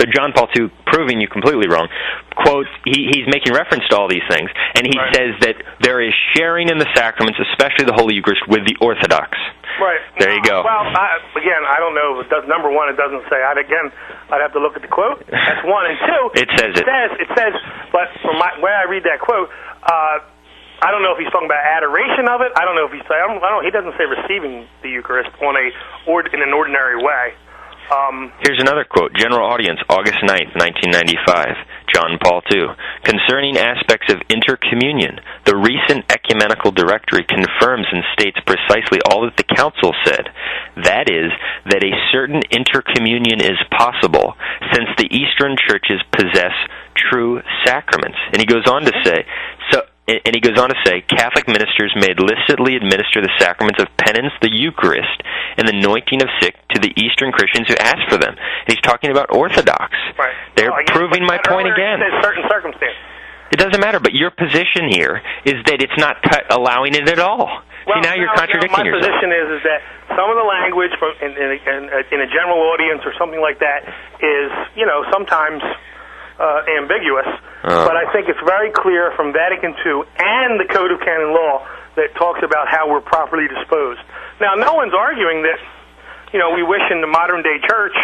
So John Paul II, proving you completely wrong, quote, he's making reference to all these things, and he says that there is sharing in the sacraments, especially the Holy Eucharist, with the Orthodox. Right. There you go. Well, again, I don't know. Number one, it doesn't say. I'd have to look at the quote. That's one. And two, it says, but from the way I read that quote, I don't know if he's talking about adoration of it. I don't know if he's saying, he doesn't say receiving the Eucharist in an ordinary way. Here's another quote. General Audience, August 9th, 1995. John Paul II. Concerning aspects of intercommunion, the recent ecumenical directory confirms and states precisely all that the Council said. That is, that a certain intercommunion is possible, since the Eastern churches possess true sacraments. And he goes on to say, Catholic ministers may licitly administer the sacraments of penance, the Eucharist, and the anointing of sick to the Eastern Christians who ask for them. And he's talking about Orthodox. Right. They're proving my point again. There's certain circumstances. It doesn't matter, but your position here is that it's not allowing it at all. Well, see, now you're contradicting yourself. My position is that some of the language in a general audience or something like that is, sometimes ambiguous, but I think it's very clear from Vatican II and the Code of Canon Law that talks about how we're properly disposed. Now, no one's arguing that, we wish in the modern-day church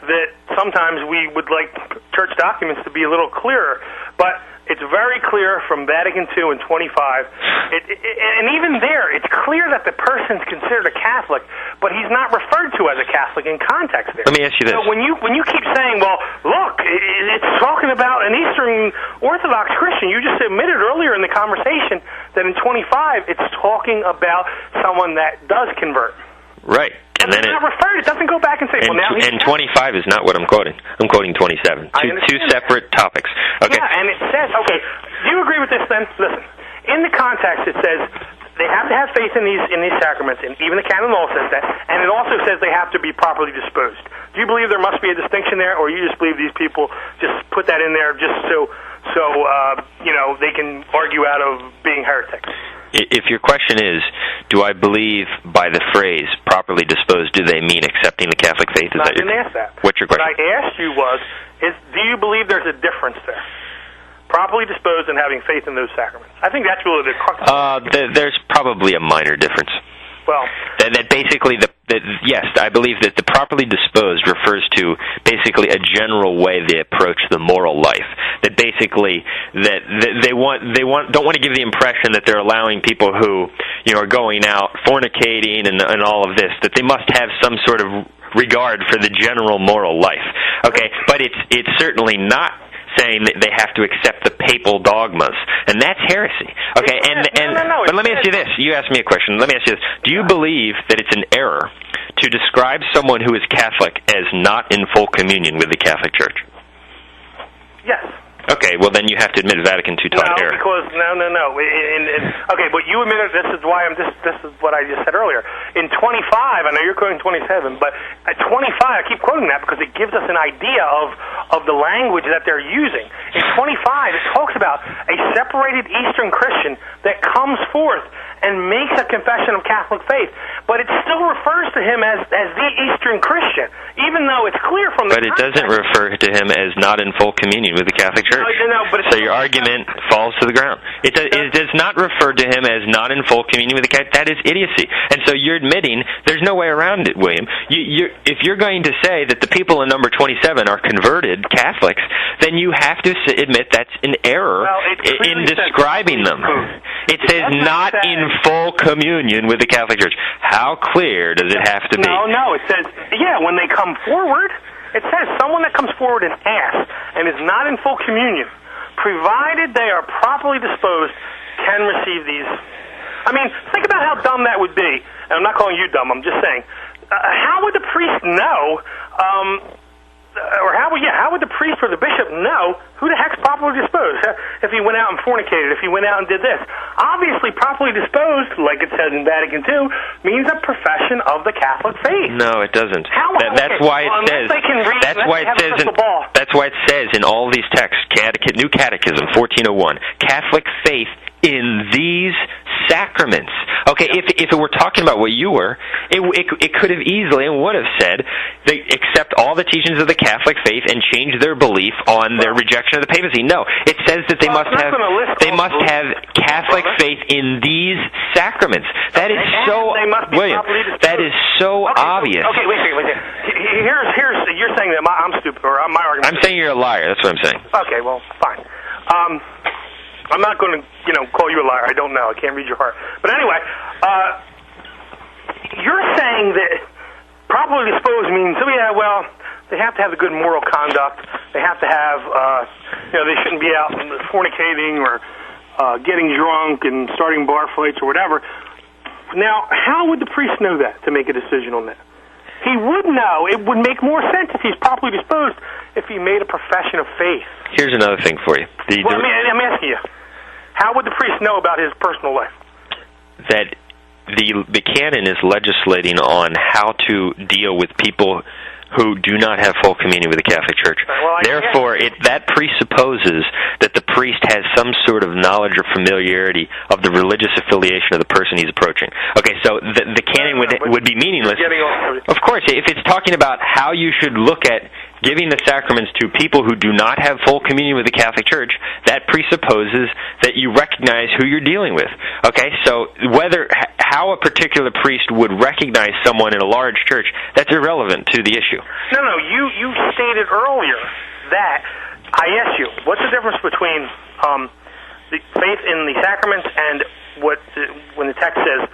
that sometimes we would like church documents to be a little clearer, but it's very clear from Vatican II and 25, and even there, it's clear that the person's considered a Catholic, but he's not referred to as a Catholic in context there. Let me ask you this. So when you keep saying, well, look, it's talking about an Eastern Orthodox Christian, you just admitted earlier in the conversation that in 25, it's talking about someone that does convert. Right. And then it's not referred. It doesn't go back and say, well, now he's... And 25 is not what I'm quoting. I'm quoting 27. Two separate topics. Okay. Yeah, and it says, okay, do you agree with this then? Listen, in the context it says they have to have faith in these sacraments, and even the canon law says that, and it also says they have to be properly disposed. Do you believe there must be a distinction there, or you just believe these people just put that in there just so they can argue out of being heretics? If your question is, do I believe by the phrase properly disposed, do they mean accepting the Catholic faith? I didn't ask that. What's your question? What I asked you was, do you believe there's a difference there? Properly disposed and having faith in those sacraments. I think that's really the crux. There's probably a minor difference. Well, that basically yes, I believe that the properly disposed refers to basically a general way they approach the moral life. That basically that they don't want to give the impression that they're allowing people who are going out fornicating and all of this, that they must have some sort of regard for the general moral life. Okay, but it's certainly not saying that they have to accept the papal dogmas, and that's heresy. Okay, but let me ask you this. You asked me a question. Let me ask you this. Do you believe that it's an error to describe someone who is Catholic as not in full communion with the Catholic Church? Yes. Okay, well then you have to admit Vatican II taught error. No. Okay, but you admitted this is what I just said earlier. In 25, I know you're quoting 27, but at 25, I keep quoting that because it gives us an idea of the language that they're using. In 25, it talks about a separated Eastern Christian that comes forth and makes a confession of Catholic faith, but it still refers to him as the Eastern Christian, even though it's clear from the But it doesn't refer to him as not in full communion with the Catholic Church. So your argument falls to the ground. It does not refer to him as not in full communion with the Catholic. That is idiocy. And so you're admitting there's no way around it, William. If you're going to say that the people in number 27 are converted Catholics, then you have to admit that's an error in describing them. It says not in full communion with the Catholic Church. How clear does it have to be? No, it says, when they come forward, it says someone that comes forward and asks and is not in full communion, provided they are properly disposed, can receive these. I mean, think about how dumb that would be. And I'm not calling you dumb, I'm just saying. How would the priest know, how would the priest or the bishop know who the heck's properly disposed? If he went out and fornicated, if he went out and did this. Obviously, properly disposed, like it says in Vatican II, means a profession of the Catholic faith. No, it doesn't. That's why it says. That's why it says in all these texts, New Catechism 1401, Catholic faith in these sacraments. Okay, if it were talking about what you were, it could have easily and would have said they accept all the teachings of the Catholic faith and change their belief on their rejection of the papacy. No, it says that they must have Catholic faith in these sacraments. That is so, William. That is so obvious. Okay, wait. Here's you're saying that I'm stupid, or my argument. I'm saying you're a liar. That's what I'm saying. Okay, well, fine. I'm not going to, call you a liar. I don't know. I can't read your heart. But anyway, you're saying that properly disposed means, they have to have the good moral conduct. They have to have, they shouldn't be out fornicating or getting drunk and starting bar fights or whatever. Now, how would the priest know that to make a decision on that? He would know. It would make more sense if he's properly disposed if he made a profession of faith. Here's another thing for you. I'm asking you, how would the priest know about his personal life? That the canon is legislating on how to deal with people who do not have full communion with the Catholic Church. Therefore, that presupposes that the priest has some sort of knowledge or familiarity of the religious affiliation of the person he's approaching. Okay, so the canon would be meaningless. Of course, if it's talking about how you should look at giving the sacraments to people who do not have full communion with the Catholic Church, that presupposes that you recognize who you're dealing with. Okay, so how a particular priest would recognize someone in a large church, that's irrelevant to the issue. No, you stated earlier that I asked you, what's the difference between the faith in the sacraments and when the text says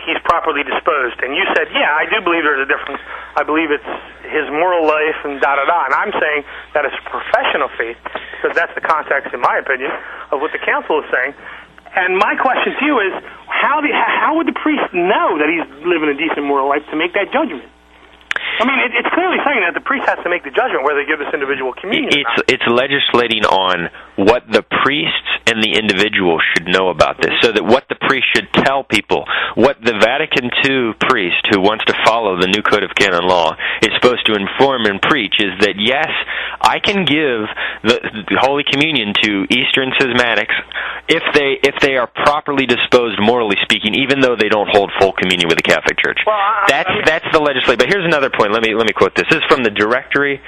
he's properly disposed? And you said, yeah, I do believe there's a difference. I believe it's his moral life and da-da-da. And I'm saying that it's a profession of faith, because that's the context, in my opinion, of what the council is saying. And my question to you is, how would the priest know that he's living a decent moral life to make that judgment? I mean, it's clearly saying that the priest has to make the judgment whether they give this individual communion or not. It's legislating on what the priests and the individual should know about this, so that what the priest should tell people, what the Vatican II priest who wants to follow the new Code of Canon Law is supposed to inform and preach is that, yes, I can give the Holy Communion to Eastern schismatics if they are properly disposed, morally speaking, even though they don't hold full communion with the Catholic Church. Well, that's the legislation. But here's another point. Let me quote this. This is from the Directory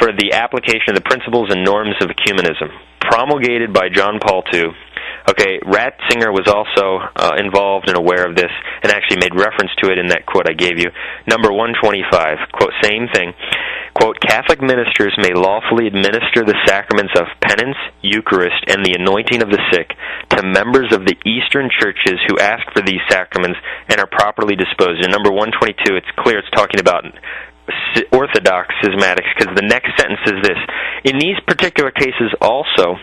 for the Application of the Principles and Norms of Ecumenism, promulgated by John Paul II. Okay, Ratzinger was also involved and aware of this and actually made reference to it in that quote I gave you. Number 125, quote, same thing. Quote, Catholic ministers may lawfully administer the sacraments of penance, Eucharist, and the anointing of the sick to members of the Eastern churches who ask for these sacraments and are properly disposed. In number 122, it's clear it's talking about Orthodox schismatics, because the next sentence is this. In these particular cases also,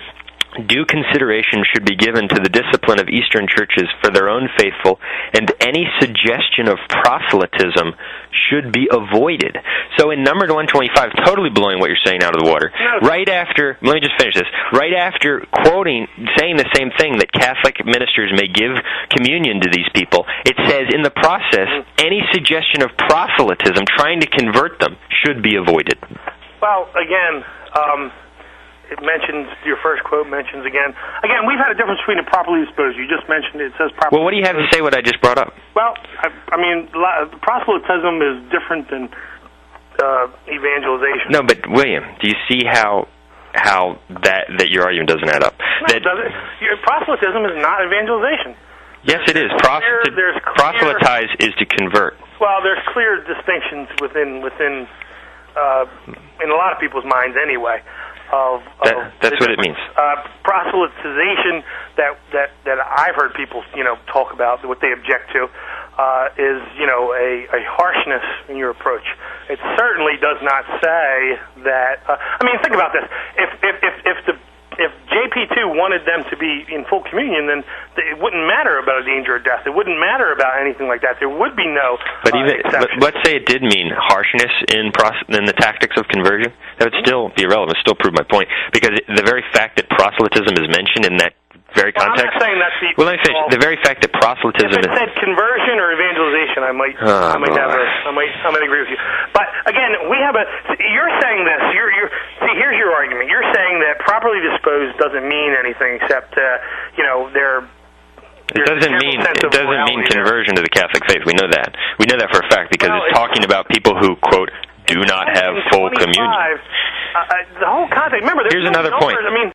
due consideration should be given to the discipline of Eastern churches for their own faithful, and any suggestion of proselytism should be avoided. So in number 125, totally blowing what you're saying out of the water. Right after, let me just finish this. Right after saying the same thing, that Catholic ministers may give communion to these people, it says in the process, any suggestion of proselytism, trying to convert them, should be avoided. Well, again, it mentions, your first quote mentions again, we've had a difference between a properly disposed. You just mentioned it says properly. Well, what do you have to say what I just brought up? Well, I mean, proselytism is different than evangelization. No, but William, do you see how that your argument doesn't add up? No, it doesn't. Proselytism is not evangelization. Yes, it is. Proselytize is to convert. Well, there's clear distinctions within in a lot of people's minds anyway. That's what it means. Proselytization that I've heard people talk about, what they object to, is a harshness in your approach. It certainly does not say that. I mean, think about this. If JP2 wanted them to be in full communion, then it wouldn't matter about a danger of death. It wouldn't matter about anything like that. There would be no exception. Let's say it did mean harshness in the tactics of conversion. That would still be irrelevant, still prove my point, because the very fact that proselytism is mentioned in that very context. I'm not saying that's the. Well, let me finish. The very fact that proselytism. If it said conversion or evangelization, I might agree with you. But again, you're saying this. See, here's your argument. You're saying that properly disposed doesn't mean anything except they're It doesn't mean conversion to the Catholic faith. We know that. We know that for a fact because it's talking about people who, quote, do not have full communion. The whole context. Remember, here's another point. I mean,